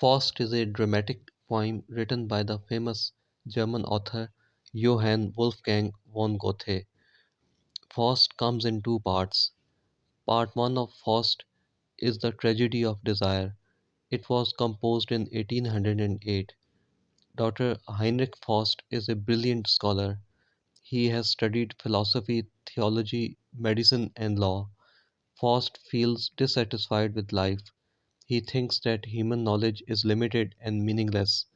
Faust is a dramatic poem written by the famous German author Johann Wolfgang von Goethe. Faust comes in two parts. Part one of Faust is the tragedy of desire. It was composed in 1808. Dr. Heinrich Faust is a brilliant scholar. He has studied philosophy, theology, medicine, and law. Faust feels dissatisfied with life. He thinks that human knowledge is limited and meaningless.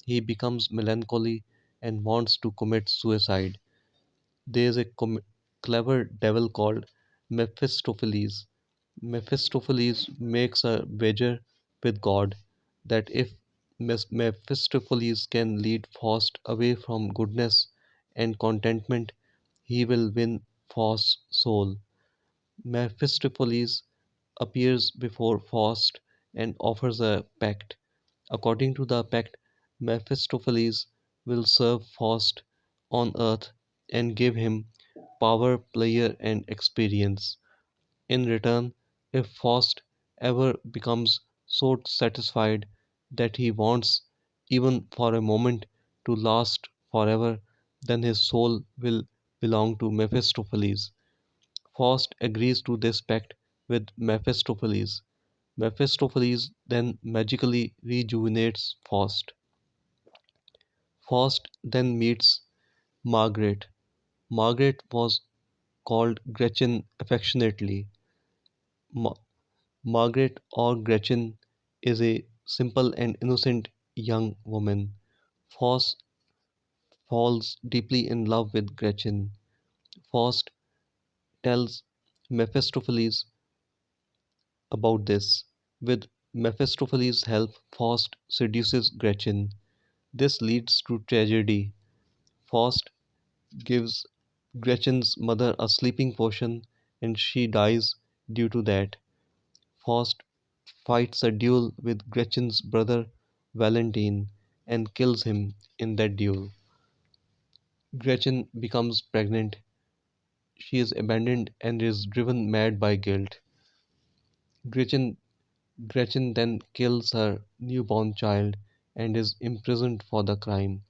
He becomes melancholy and wants to commit suicide. There is a clever devil called Mephistopheles. Mephistopheles makes a wager with God that if Mephistopheles can lead Faust away from goodness and contentment, he will win Faust's soul. Mephistopheles appears before Faust and offers a pact. According to the pact, Mephistopheles will serve Faust on earth and give him power, pleasure, and experience. In return, if Faust ever becomes so satisfied that he wants, even for a moment, to last forever, then his soul will belong to Mephistopheles. Faust agrees to this pact with Mephistopheles. Mephistopheles then magically rejuvenates Faust. Faust then meets Margaret. Margaret was called Gretchen affectionately. Ma- Margaret or Gretchen is a simple and innocent young woman. Faust falls deeply in love with Gretchen. Faust tells Mephistopheles about this. With Mephistopheles' help, Faust seduces Gretchen. This leads to tragedy. Faust gives Gretchen's mother a sleeping potion and she dies due to that. Faust fights a duel with Gretchen's brother Valentine and kills him in that duel. Gretchen becomes pregnant. She is abandoned and is driven mad by guilt. Gretchen, Gretchen then kills her newborn child and is imprisoned for the crime.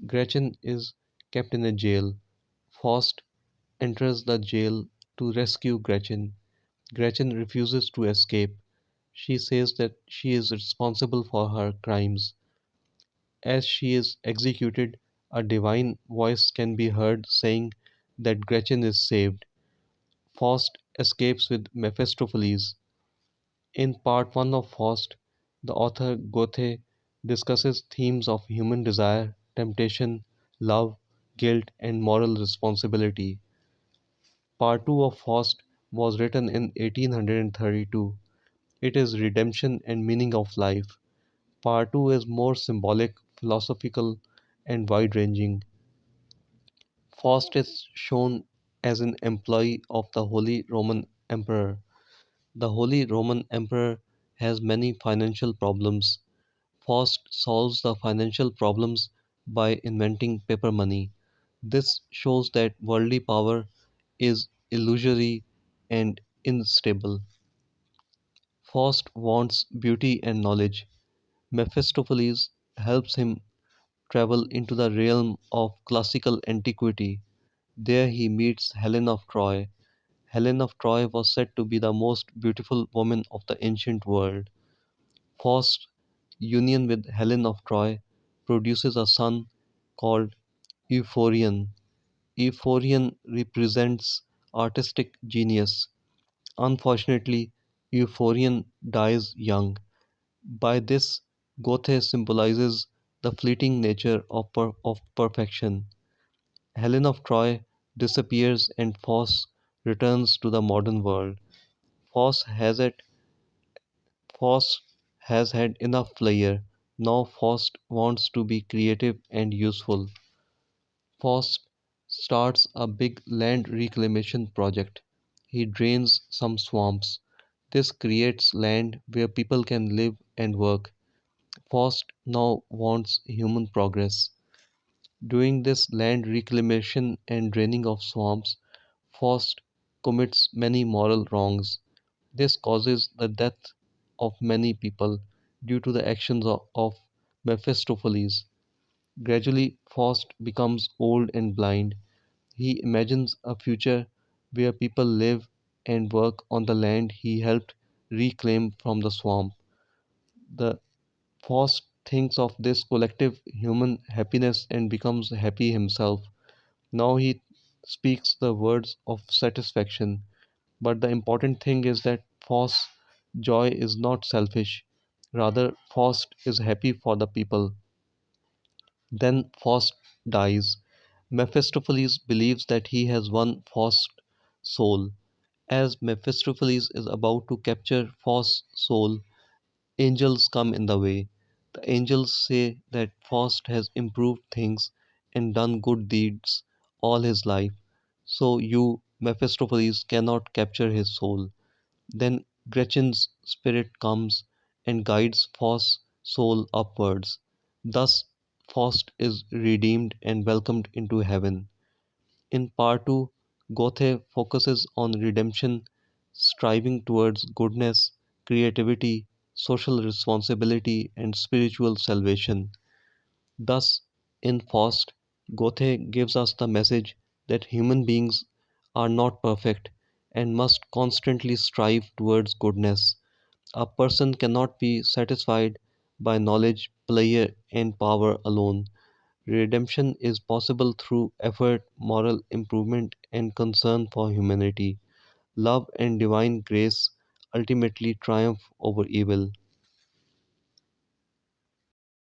Gretchen is kept in a jail. Faust enters the jail to rescue Gretchen. Gretchen refuses to escape. She says that she is responsible for her crimes. As she is executed, a divine voice can be heard saying that Gretchen is saved. Faust escapes with Mephistopheles. In part 1 of Faust, the author Goethe discusses themes of human desire, temptation, love, guilt, and moral responsibility. Part 2 of Faust was written in 1832. It is redemption and meaning of life. Part 2 is more symbolic, philosophical, and wide ranging. Faust is shown as an employee of the Holy Roman Emperor. The Holy Roman Emperor has many financial problems. Faust solves the financial problems by inventing paper money. This shows that worldly power is illusory and unstable. Faust wants beauty and knowledge. Mephistopheles helps him travel into the realm of classical antiquity. There he meets Helen of Troy. Helen of Troy was said to be the most beautiful woman of the ancient world. Faust's union with Helen of Troy produces a son called Euphorion. Euphorion represents artistic genius. Unfortunately, Euphorion dies young. By this, Goethe symbolizes the fleeting nature of perfection. Helen of Troy disappears and Faust returns to the modern world. Faust has it Faust has had enough flair. Now Faust wants to be creative and useful. Faust starts a big land reclamation project. He drains some swamps. This creates land where people can live and work. Faust now wants human progress. During this land reclamation and draining of swamps, Faust commits many moral wrongs. This causes the death of many people. due to the actions of Mephistopheles. Gradually, Faust becomes old and blind. He imagines a future where people live and work on the land he helped reclaim from the swamp. The Faust thinks of this collective human happiness and becomes happy himself. Now he speaks the words of satisfaction. But the important thing is that Faust's joy is not selfish. Rather, Faust is happy for the people. Then Faust dies. Mephistopheles believes that he has won Faust's soul. As Mephistopheles is about to capture Faust's soul, angels come in the way. The angels say that Faust has improved things and done good deeds all his life, so you, Mephistopheles, cannot capture his soul. Then Gretchen's spirit comes and guides Faust's soul upwards. Thus, Faust is redeemed and welcomed into heaven. In part 2, Goethe focuses on redemption, striving towards goodness, creativity, social responsibility, and spiritual salvation. Thus, in Faust, Goethe gives us the message that human beings are not perfect and must constantly strive towards goodness. A person cannot be satisfied by knowledge, pleasure, and power alone. Redemption is possible through effort, moral improvement, and concern for humanity. Love and divine grace ultimately triumph over evil.